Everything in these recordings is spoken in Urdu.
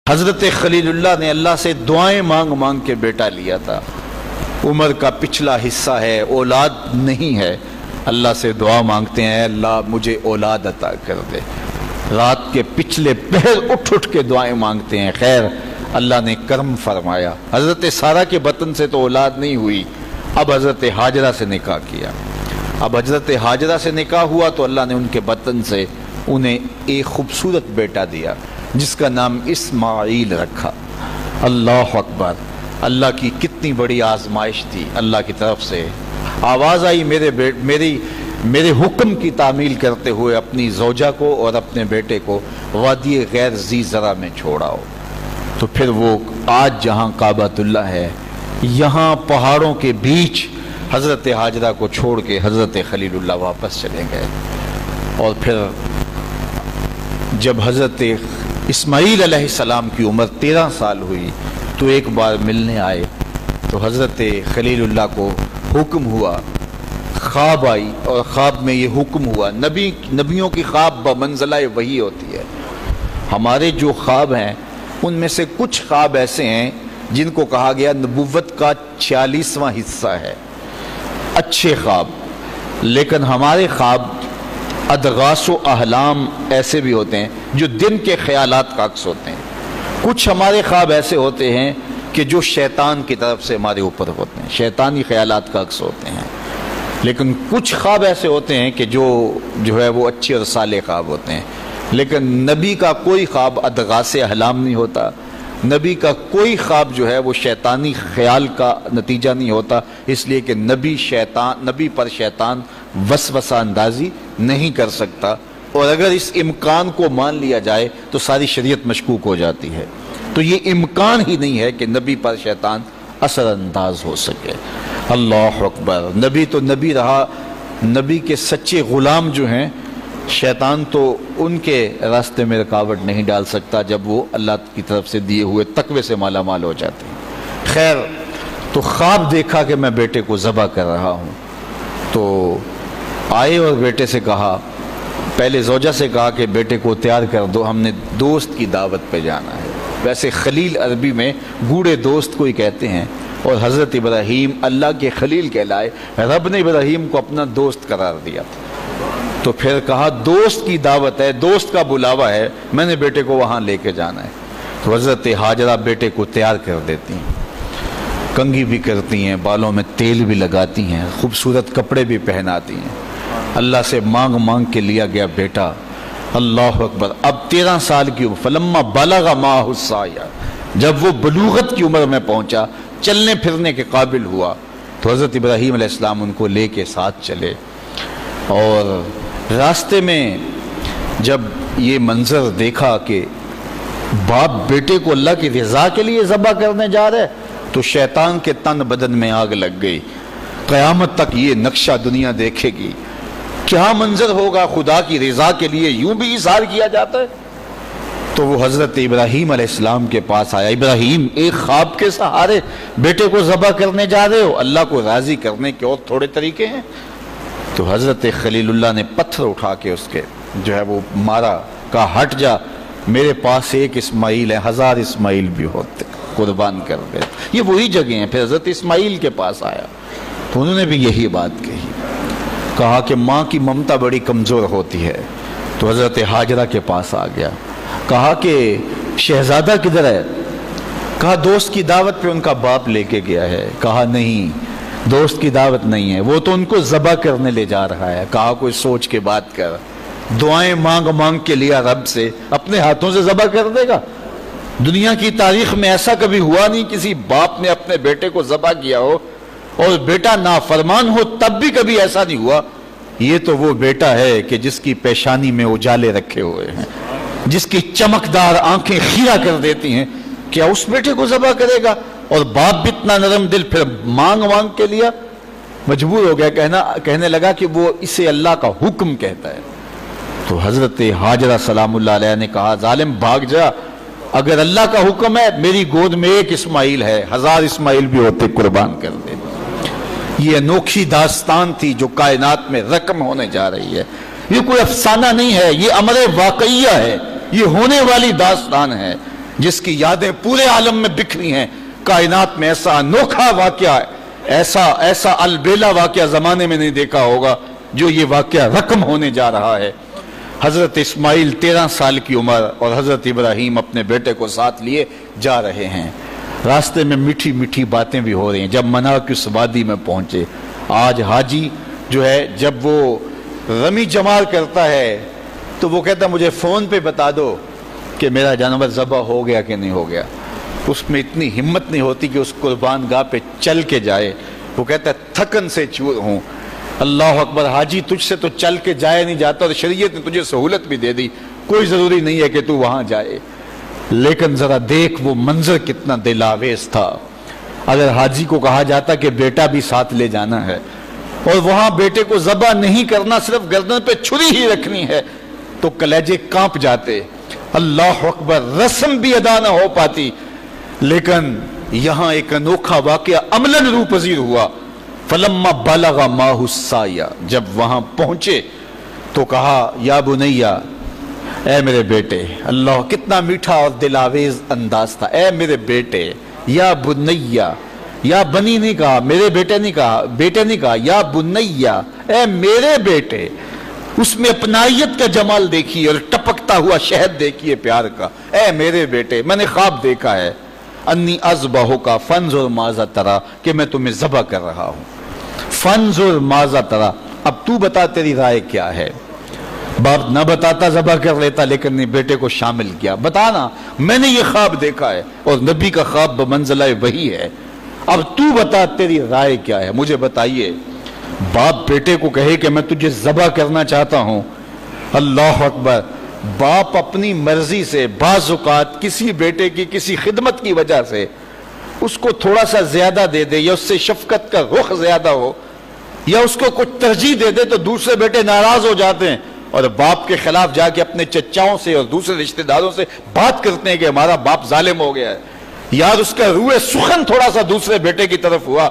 حضرت خلیل اللہ نے اللہ سے دعائیں مانگ مانگ کے بیٹا لیا تھا۔ عمر کا پچھلا حصہ ہے، اولاد نہیں ہے، اللہ سے دعا مانگتے ہیں اللہ مجھے اولاد عطا کر دے۔ رات کے پچھلے پہر اٹھ اٹھ کے دعائیں مانگتے ہیں، خیر اللہ نے کرم فرمایا۔ حضرت سارہ کے بطن سے تو اولاد نہیں ہوئی، اب حضرت ہاجرہ سے نکاح کیا۔ اب حضرت ہاجرہ سے نکاح ہوا تو اللہ نے ان کے بطن سے انہیں ایک خوبصورت بیٹا دیا جس کا نام اسماعیل رکھا۔ اللہ اکبر، اللہ کی کتنی بڑی آزمائش تھی۔ اللہ کی طرف سے آواز آئی میرے حکم کی تعمیل کرتے ہوئے اپنی زوجہ کو اور اپنے بیٹے کو وادی غیر ذی زرع میں چھوڑاؤ۔ تو پھر وہ آج جہاں کعبۃ اللہ ہے، یہاں پہاڑوں کے بیچ حضرت ہاجرہ کو چھوڑ کے حضرت خلیل اللہ واپس چلے گئے۔ اور پھر جب حضرت اسماعیل علیہ السلام کی عمر 13 سال ہوئی تو ایک بار ملنے آئے تو حضرت خلیل اللہ کو حکم ہوا، خواب آئی اور خواب میں یہ حکم ہوا۔ نبیوں کی خواب بمنزلہ وحی ہوتی ہے۔ ہمارے جو خواب ہیں ان میں سے کچھ خواب ایسے ہیں جن کو کہا گیا نبوت کا 46واں حصہ ہے، اچھے خواب، لیکن ہمارے خواب ادغاث و احلام ایسے بھی ہوتے ہیں جو دن کے خیالات کا عکس ہوتے ہیں۔ کچھ ہمارے خواب ایسے ہوتے ہیں کہ جو شیطان کی طرف سے ہمارے اوپر ہوتے ہیں، شیطانی خیالات کا عکس ہوتے ہیں، لیکن کچھ خواب ایسے ہوتے ہیں کہ جو ہے وہ اچھے اور صالح خواب ہوتے ہیں۔ لیکن نبی کا کوئی خواب ادغاث احلام نہیں ہوتا، نبی کا کوئی خواب جو ہے وہ شیطانی خیال کا نتیجہ نہیں ہوتا، اس لیے کہ نبی پر شیطان وسوسہ اندازی نہیں کر سکتا، اور اگر اس امکان کو مان لیا جائے تو ساری شریعت مشکوک ہو جاتی ہے۔ تو یہ امکان ہی نہیں ہے کہ نبی پر شیطان اثر انداز ہو سکے۔ اللہ اکبر، نبی تو نبی رہا، نبی کے سچے غلام جو ہیں شیطان تو ان کے راستے میں رکاوٹ نہیں ڈال سکتا جب وہ اللہ کی طرف سے دیے ہوئے تقوی سے مالا مال ہو جاتے ہیں۔ خیر، تو خواب دیکھا کہ میں بیٹے کو ذبح کر رہا ہوں، تو آئے اور بیٹے سے کہا، پہلے زوجہ سے کہا کہ بیٹے کو تیار کر دو، ہم نے دوست کی دعوت پہ جانا ہے۔ ویسے خلیل عربی میں گوڑے دوست کو ہی کہتے ہیں، اور حضرت ابراہیم اللہ کے خلیل کہلائے، رب نے ابراہیم کو اپنا دوست قرار دیا تھا۔ تو پھر کہا دوست کی دعوت ہے، دوست کا بلاوا ہے، میں نے بیٹے کو وہاں لے کے جانا ہے۔ تو حضرت ہاجرہ بیٹے کو تیار کر دیتی ہیں، کنگھی بھی کرتی ہیں، بالوں میں تیل بھی لگاتی ہیں، خوبصورت کپڑے بھی پہناتی ہیں۔ اللہ سے مانگ مانگ کے لیا گیا بیٹا۔ اللہ اکبر، اب 13 سال کی عمر، فلما بلغ معہ السعی، جب وہ بلوغت کی عمر میں پہنچا، چلنے پھرنے کے قابل ہوا، تو حضرت ابراہیم علیہ السلام ان کو لے کے ساتھ چلے۔ اور راستے میں جب یہ منظر دیکھا کہ باپ بیٹے کو اللہ کی رضا کے لیے ذبح کرنے جا رہے، تو شیطان کے تن بدن میں آگ لگ گئی۔ قیامت تک یہ نقشہ دنیا دیکھے گی، کیا منظر ہوگا خدا کی رضا کے لیے یوں بھی اظہار کیا جاتا ہے۔ تو وہ حضرت ابراہیم علیہ السلام کے پاس آیا، ابراہیم ایک خواب کے سہارے بیٹے کو ذبح کرنے جا رہے ہو، اللہ کو راضی کرنے کے اور تھوڑے طریقے ہیں۔ تو حضرت خلیل اللہ نے پتھر اٹھا کے اس کے جو ہے وہ مارا، کہا ہٹ جا، میرے پاس ایک اسماعیل ہے، 1000 اسماعیل بھی ہوتے، قربان کر دے۔ یہ وہی جگہ ہیں۔ پھر حضرت اسماعیل کے پاس آیا تو انہوں نے بھی یہی بات کہی، کہا کہ ماں کی ممتا بڑی کمزور ہوتی ہے۔ تو حضرت ہاجرہ کے پاس آ گیا، کہا کہ شہزادہ کدھر ہے؟ کہا دوست کی دعوت پہ ان کا باپ لے کے گیا ہے۔ کہا نہیں، دوست کی دعوت نہیں ہے، وہ تو ان کو ذبح کرنے لے جا رہا ہے۔ کہا کوئی سوچ کے بات کر، دعائیں مانگ مانگ کے لیا رب سے، اپنے ہاتھوں سے ذبح کر دے گا؟ دنیا کی تاریخ میں ایسا کبھی ہوا نہیں کسی باپ نے اپنے بیٹے کو ذبح کیا ہو اور بیٹا نافرمان ہو، تب بھی کبھی ایسا نہیں ہوا۔ یہ تو وہ بیٹا ہے کہ جس کی پیشانی میں اجالے رکھے ہوئے ہیں، جس کی چمکدار آنکھیں خیرہ کر دیتی ہیں، کیا اس بیٹے کو ذبح کرے گا؟ اور باپ بھی اتنا نرم دل، پھر مانگ مانگ کے لیا، مجبور ہو گیا، کہنے لگا کہ وہ اسے اللہ کا حکم کہتا ہے۔ تو حضرت ہاجرہ سلام اللہ علیہ نے کہا ظالم بھاگ جا، اگر اللہ کا حکم ہے میری گود میں ایک اسماعیل ہے، 1000 اسماعیل بھی ہوتے قربان کر دے۔ یہ انوکھی داستان تھی جو کائنات میں رقم ہونے جا رہی ہے۔ یہ کوئی افسانہ نہیں ہے، یہ امر واقعیہ ہے، یہ ہونے والی داستان ہے۔ جس کی یادیں پورے عالم میں بکھری ہیں. کائنات میں ایسا انوکھا واقعہ، ایسا البیلا واقعہ زمانے میں نہیں دیکھا ہوگا جو یہ واقعہ رقم ہونے جا رہا ہے. حضرت اسماعیل 13 سال کی عمر اور حضرت ابراہیم اپنے بیٹے کو ساتھ لیے جا رہے ہیں. راستے میں میٹھی میٹھی باتیں بھی ہو رہی ہیں. جب منا کی اس وادی میں پہنچے، آج حاجی جو ہے جب وہ رمی جمار کرتا ہے تو وہ کہتا مجھے فون پہ بتا دو کہ میرا جانور ذبح ہو گیا کہ نہیں ہو گیا. اس میں اتنی ہمت نہیں ہوتی کہ اس قربان گاہ پہ چل کے جائے. وہ کہتا ہے تھکن سے چور ہوں. اللہ اکبر، حاجی تجھ سے تو چل کے جائے نہیں جاتا اور شریعت نے تجھے سہولت بھی دے دی، کوئی ضروری نہیں ہے کہ تو وہاں جائے. لیکن ذرا دیکھ وہ منظر کتنا دل آویز تھا. اگر حاجی کو کہا جاتا کہ بیٹا بھی ساتھ لے جانا ہے اور وہاں بیٹے کو ذبح نہیں کرنا، صرف گردن پہ چھری ہی رکھنی ہے، تو کلیجے کانپ جاتے. اللہ اکبر، رسم بھی ادا نہ ہو پاتی. لیکن یہاں ایک انوکھا واقعہ عملاً روح پذیر ہوا. فلما بلغ ماہ السعی، جب وہاں پہنچے تو کہا یا بنیا، اے میرے بیٹے. اللہ کتنا میٹھا اور دلاویز انداز تھا. اے میرے بیٹے، یا بنیا، یا بنی نہیں کہا، میرے بیٹے نہیں کہا، بیٹے نہیں کہا، یا بنیا، اے میرے بیٹے. اس میں اپنائیت کا جمال دیکھیے اور ٹپکتا ہوا شہد دیکھیے پیار کا. اے میرے بیٹے، میں نے خواب دیکھا ہے، انی اذبحک فانظر ماذا تری، کہ میں تمہیں ذبح کر رہا ہوں. فانظر ماذا تری، اب تو بتا تیری رائے کیا ہے. باپ نہ بتاتا ذبح کر لیتا، لیکن نے بیٹے کو شامل کیا. بتانا، میں نے یہ خواب دیکھا ہے اور نبی کا خواب بمنزلہ وحی ہے. اب تو بتا تیری رائے کیا ہے، مجھے بتائیے. باپ بیٹے کو کہے کہ میں تجھے ذبح کرنا چاہتا ہوں. اللہ اکبر. باپ اپنی مرضی سے بعض اوقات کسی بیٹے کی کسی خدمت کی وجہ سے اس کو تھوڑا سا زیادہ دے دے، یا اس سے شفقت کا رخ زیادہ ہو، یا اس کو کچھ ترجیح دے دے، تو دوسرے بیٹے ناراض ہو جاتے ہیں اور باپ کے خلاف جا کے اپنے چچاؤں سے اور دوسرے رشتہ داروں سے بات کرتے ہیں کہ ہمارا باپ ظالم ہو گیا ہے. یار اس کا روح سخن تھوڑا سا دوسرے بیٹے کی طرف ہوا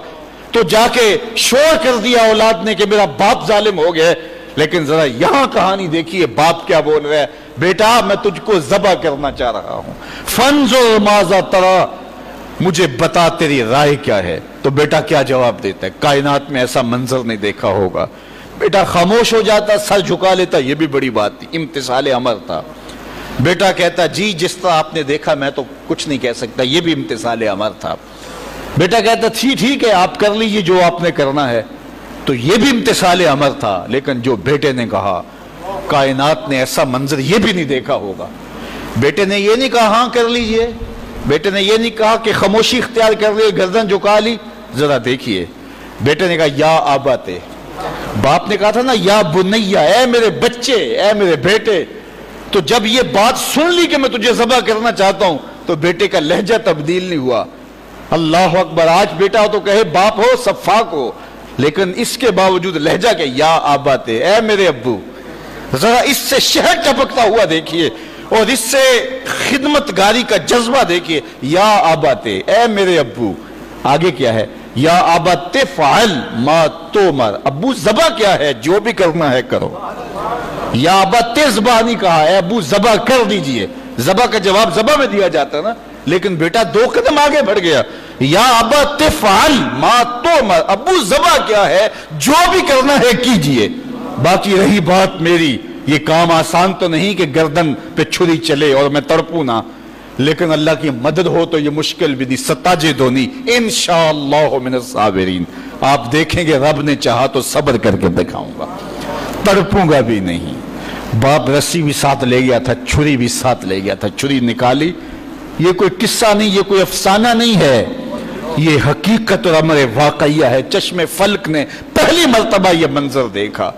تو جا کے شور کر دیا اولاد نے کہ میرا باپ ظالم ہو گیا ہے. لیکن ذرا یہاں کہانی دیکھیے باپ کیا بول رہا ہے. بیٹا میں تجھ کو ذبح کرنا چاہ رہا ہوں. فانظر ماذا تری، مجھے بتا تیری رائے کیا ہے. تو بیٹا کیا جواب دیتا ہے؟ کائنات میں ایسا منظر نہیں دیکھا ہوگا. بیٹا خاموش ہو جاتا، سر جھکا لیتا. یہ بھی بڑی بات تھی، امتثال امر تھا. بیٹا کہتا جی جس طرح آپ نے دیکھا میں تو کچھ نہیں کہہ سکتا. یہ بھی امتثال امر تھا. بیٹا کہتا ٹھیک ہے آپ کر لیجیے جو آپ نے کرنا ہے. تو یہ بھی امتثال امر تھا. لیکن جو بیٹے نے کہا، کائنات نے ایسا منظر یہ بھی نہیں دیکھا ہوگا. بیٹے نے یہ نہیں کہا ہاں کر لیجئے، بیٹے نے یہ نہیں کہا کہ خاموشی اختیار کر لی، گردن جھکا لی. ذرا دیکھیے، بیٹے نے کہا یا آباتے. باپ نے کہا تھا نا یا بنیا، اے میرے بچے، اے میرے بیٹے. تو جب یہ بات سن لی کہ میں تجھے ذبح کرنا چاہتا ہوں تو بیٹے کا لہجہ تبدیل نہیں ہوا. اللہ اکبر. آج بیٹا ہو تو کہے باپ ہو صفاق ہو، لیکن اس کے باوجود لہجہ کہ یا آباتے، اے میرے ابو. ذرا اس سے شہد ٹپکتا ہوا دیکھیے اور اس سے خدمت گاری کا جذبہ دیکھیے. یا آباتے، اے میرے ابو. آگے کیا ہے؟ یا آباتے فعل ما تومر، ابو ذبح کیا ہے، جو بھی کرنا ہے کرو. یا آباتے ذبح نہیں کہا، اے ابو ذبح کر دیجئے. ذبح کا جواب ذبح میں دیا جاتا نا، لیکن بیٹا 2 قدم آگے بڑھ گیا. یا آباتے فعل ما تومر، ابو ذبح کیا ہے، جو بھی کرنا ہے کیجئے. باقی رہی بات میری، یہ کام آسان تو نہیں کہ گردن پہ چھری چلے اور میں تڑپوں نہ، لیکن اللہ کی مدد ہو تو یہ مشکل بھی نہیں. ستاجدونی انشاءاللہ من الصابرین. آپ دیکھیں گے رب نے چاہا تو صبر کر کے دکھاؤں گا، تڑپوں گا بھی نہیں. باپ رسی بھی ساتھ لے گیا تھا، چھری بھی ساتھ لے گیا تھا. چھری نکالی. یہ کوئی قصہ نہیں، یہ کوئی افسانہ نہیں ہے، یہ حقیقت اور امر واقعیہ ہے. چشم فلک نے پہلی مرتبہ یہ منظر دیکھا.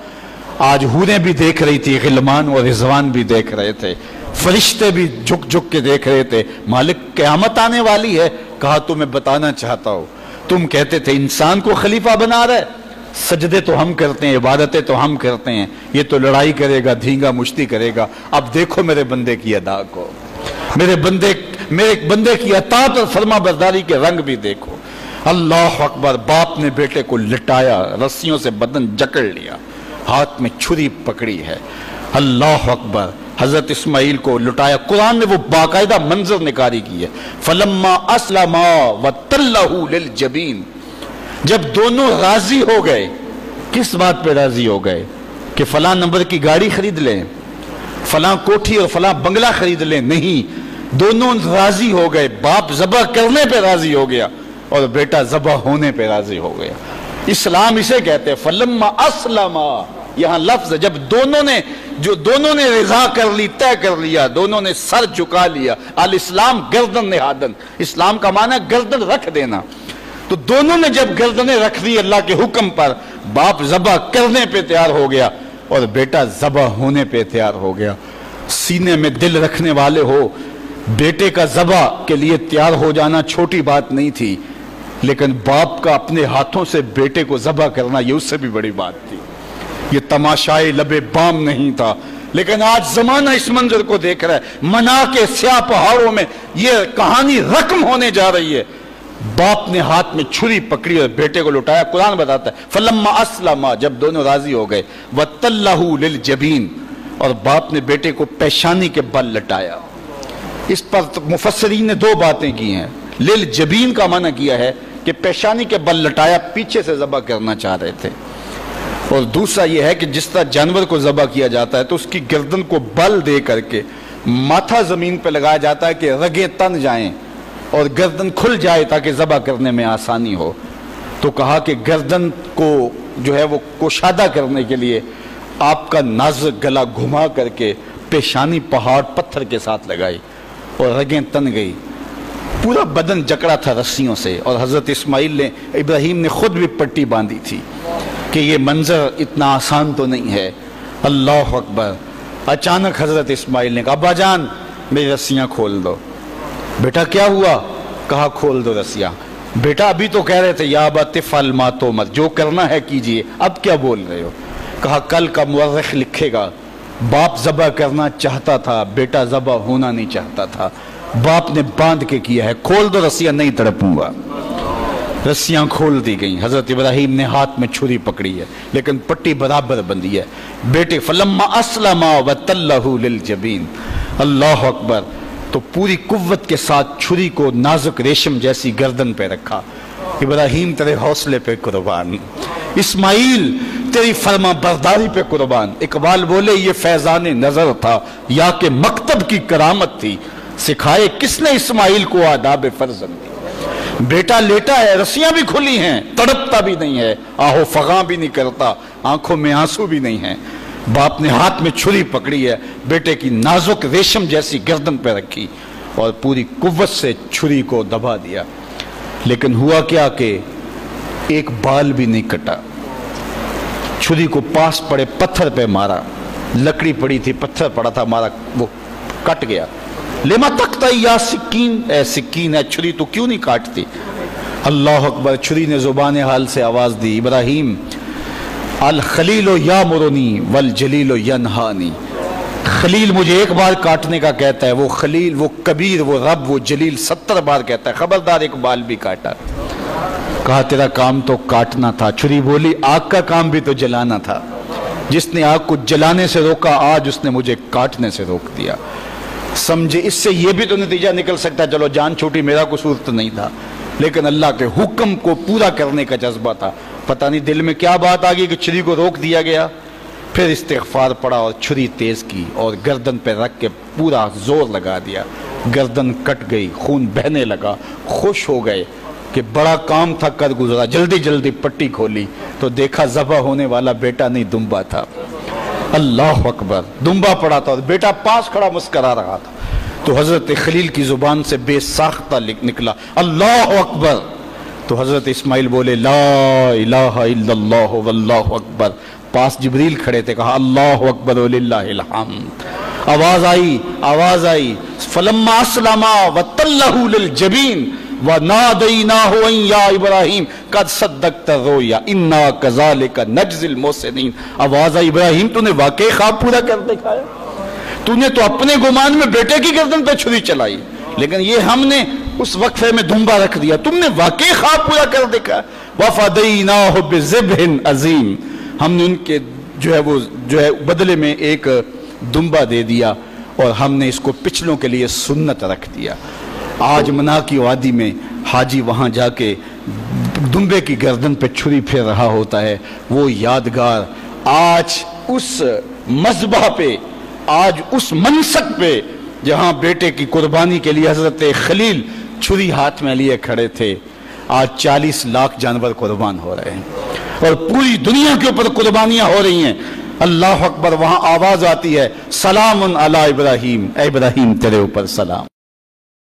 آج حوریں بھی دیکھ رہی تھی، غلمان و رضوان بھی دیکھ رہے تھے، فرشتے بھی جھک جھک کے دیکھ رہے تھے. مالک قیامت آنے والی ہے. کہا تمہیں بتانا چاہتا ہوں، تم کہتے تھے انسان کو خلیفہ بنا رہے، سجدے تو ہم کرتے ہیں، عبادتیں تو ہم کرتے ہیں، یہ تو لڑائی کرے گا، دھینگا مشتی کرے گا. اب دیکھو میرے بندے کی ادا کو، میرے بندے کی اطاعت اور فرما برداری کے رنگ بھی دیکھو. اللہ اکبر. باپ نے بیٹے کو لٹایا، رسیوں سے بدن جکڑ لیا، ہاتھ میں چھری پکڑی ہے. اللہ اکبر. حضرت اسماعیل کو لٹایا. قرآن نے وہ باقاعدہ منظر نکاری کی ہے. فلما اسلما وتلہ للجبین، جب دونوں راضی ہو گئے. کس بات پہ راضی ہو گئے؟ کہ فلاں نمبر کی گاڑی خرید لیں، فلاں کوٹھی اور فلاں بنگلہ خرید لیں. نہیں، دونوں راضی ہو گئے. باپ ذبح کرنے پہ راضی ہو گیا اور بیٹا ذبح ہونے پہ راضی ہو گیا. اسلام اسے کہتے ہیں فلما اسلما. یہاں لفظ جب دونوں نے رضا کر لی، طے کر لیا، دونوں نے سر جھکا لیا. الاسلام گردن نہادن، اسلام کا معنی گردن رکھ دینا. تو دونوں نے جب گردنیں رکھ دی اللہ کے حکم پر، باپ ذبح کرنے پہ تیار ہو گیا اور بیٹا ذبح ہونے پہ تیار ہو گیا. سینے میں دل رکھنے والے ہو، بیٹے کا ذبح کے لیے تیار ہو جانا چھوٹی بات نہیں تھی، لیکن باپ کا اپنے ہاتھوں سے بیٹے کو ذبح کرنا یہ اس سے بھی بڑی بات تھی. یہ تماشائے لبے بام نہیں تھا. لیکن آج زمانہ اس منظر کو دیکھ رہا ہے. منا کے سیاہ پہاڑوں میں یہ کہانی رقم ہونے جا رہی ہے. باپ نے ہاتھ میں چھری پکڑی اور بیٹے کو لٹایا. قرآن بتاتا ہے فلما اسلما، جب دونوں راضی ہو گئے، وتلہ للجبین، اور باپ نے بیٹے کو پیشانی کے بل لٹایا. اس پر مفسرین نے دو باتیں کی ہیں. للجبین کا معنی کیا ہے کہ پیشانی کے بل لٹایا، پیچھے سے ذبح کرنا چاہ رہے تھے. اور دوسرا یہ ہے کہ جس طرح جانور کو ذبح کیا جاتا ہے تو اس کی گردن کو بل دے کر کے ماتھا زمین پہ لگایا جاتا ہے کہ رگیں تن جائیں اور گردن کھل جائے تاکہ ذبح کرنے میں آسانی ہو. تو کہا کہ گردن کو جو ہے وہ کشادہ کرنے کے لیے آپ کا نازک گلا گھما کر کے پیشانی پہاڑ پتھر کے ساتھ لگائی اور رگیں تن گئی. پورا بدن جکڑا تھا رسیوں سے، اور حضرت اسماعیل نے، ابراہیم نے خود بھی پٹی باندھی تھی کہ یہ منظر اتنا آسان تو نہیں ہے. اللہ اکبر. اچانک حضرت اسماعیل نے کہا ابا جان میری رسیاں کھول دو. بیٹا کیا ہوا؟ کہا کھول دو رسیاں. بیٹا ابھی تو کہہ رہے تھے یا ابا تفعل ما تؤمر، جو کرنا ہے کیجئے، اب کیا بول رہے ہو؟ کہا کل کا مورخ لکھے گا باپ ذبح کرنا چاہتا تھا، بیٹا ذبح ہونا نہیں چاہتا تھا. باپ نے باندھ کے کیا ہے. کھول دو رسیاں، نہیں تڑپوں گا. رسیاں کھول دی گئیں. حضرت ابراہیم نے ہاتھ میں چھری پکڑی ہے لیکن پٹی برابر بندھی ہے. بیٹے فلما اسلما وتلہ للجبین. اللہ اکبر. تو پوری قوت کے ساتھ چھری کو نازک ریشم جیسی گردن پہ رکھا. ابراہیم تیرے حوصلے پہ قربان، اسماعیل تیری فرما برداری پہ قربان. اقبال بولے یہ فیضان نظر تھا یا کہ مکتب کی کرامت تھی، سکھائے کس نے اسماعیل کو آداب فرزند. بیٹا لیٹا ہے، رسیاں بھی کھلی ہیں، تڑپتا بھی نہیں ہے، آہو فغاں بھی نہیں کرتا، آنکھوں میں آنسو بھی نہیں ہیں. باپ نے ہاتھ میں چھری پکڑی ہے، بیٹے کی نازک ریشم جیسی گردن پہ رکھی اور پوری قوت سے چھری کو دبا دیا. لیکن ہوا کیا کہ ایک بال بھی نہیں کٹا. چھری کو پاس پڑے پتھر پہ مارا. لکڑی پڑی تھی، پتھر پڑا تھا، مارا، وہ کٹ گیا. لما تقطعی یا سکین، اے سکین ہے چھری تو کیوں نہیں کاٹتی؟ اللہ اکبر. چھری نے زبان حال سے آواز دی ابراہیم الخلیل یامرنی والجلیل ینہانی. خلیل مجھے ایک بار کاٹنے کا کہتا ہے، وہ خلیل، وہ کبیر، وہ رب، وہ جلیل 70 بار کہتا ہے خبردار ایک بال بھی کاٹا. کہا تیرا کام تو کاٹنا تھا. چھری بولی آگ کا کام بھی تو جلانا تھا. جس نے آگ کو جلانے سے روکا آج اس نے مجھے کاٹنے سے روک دیا. سمجھے اس سے یہ بھی تو نتیجہ نکل سکتا ہے چلو جان چھوٹی، میرا قصور تو نہیں تھا، لیکن اللہ کے حکم کو پورا کرنے کا جذبہ تھا. پتہ نہیں دل میں کیا بات آ گئی کہ چھری کو روک دیا گیا. پھر استغفار پڑا اور چھری تیز کی اور گردن پہ رکھ کے پورا زور لگا دیا. گردن کٹ گئی، خون بہنے لگا. خوش ہو گئے کہ بڑا کام تھا کر گزرا. جلدی جلدی پٹی کھولی تو دیکھا ذبح ہونے والا بیٹا نہیں دمبا تھا. اللہ اکبر. دمبا پڑا تھا اور بیٹا پاس کھڑا مسکرا رہا تھا. تو حضرت خلیل کی زبان سے بے ساختہ نکلا اللہ اکبر. تو حضرت اسماعیل بولے لا الہ الا اللہ واللہ اکبر. پاس جبریل کھڑے تھے، کہا اللہ اکبر وللہ الحمد. آواز آئی فلما اسلما وتلہ للجبین وَنَادَيْنَاهُ أَن يَا إِبْرَاهِيمُ قَدْ صَدَّقْتَ الرُّؤْيَا إِنَّا كَذَلِكَ نَجْزِي الْمُحْسِنِينَ. آواز آئی ابراہیم تو نے واقعی خواب پورا کر دکھایا. تو نے تو اپنے گمان میں بیٹے کی گردن پہ چھری چلائی، لیکن یہ ہم نے اس وقفے میں دھمبا رکھ دیا. تم نے واقعی خواب پورا کر دکھایا. وَفَدَيْنَاهُ بِذِبْحٍ عَظِيمٍ. ہم نے ان کے جو ہے بدلے میں ایک دمبا دے دیا اور ہم نے اس کو پچھلوں کے لیے سنت رکھ دیا۔ آج منا کی وادی میں حاجی وہاں جا کے دمبے کی گردن پہ چھری پھیر رہا ہوتا ہے، وہ یادگار آج اس مذبح پہ، آج اس منصب پہ جہاں بیٹے کی قربانی کے لیے حضرت خلیل چھری ہاتھ میں لیے کھڑے تھے، آج 40 لاکھ جانور قربان ہو رہے ہیں اور پوری دنیا کے اوپر قربانیاں ہو رہی ہیں۔ اللہ اکبر، وہاں آواز آتی ہے سلام علی ابراہیم، اے ابراہیم تیرے اوپر سلام۔